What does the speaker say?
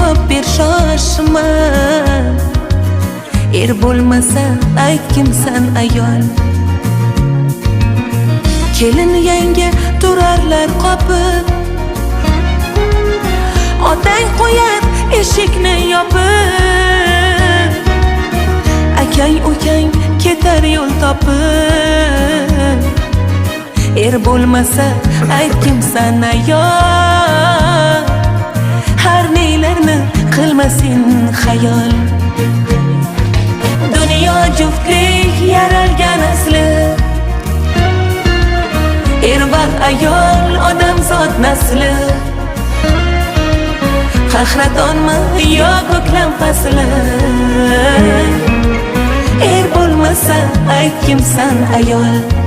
javob ber shoshma. Er bo'lmasa ayt kimsan ayol. Kelin yanga turarlar qopib, otang qo'yar eshikni yopib. Akang ukang ketar yo'l topib. Er bo'lmasa ayt kimsan ayol. Har neylarni qilmasin xayol. Dunyo juftlik yaralgan asli. Er va ayol odamzod nasli. Qahratonmi yo ko'klam fasli. Er bo'lmasa ayt kimsan ayol.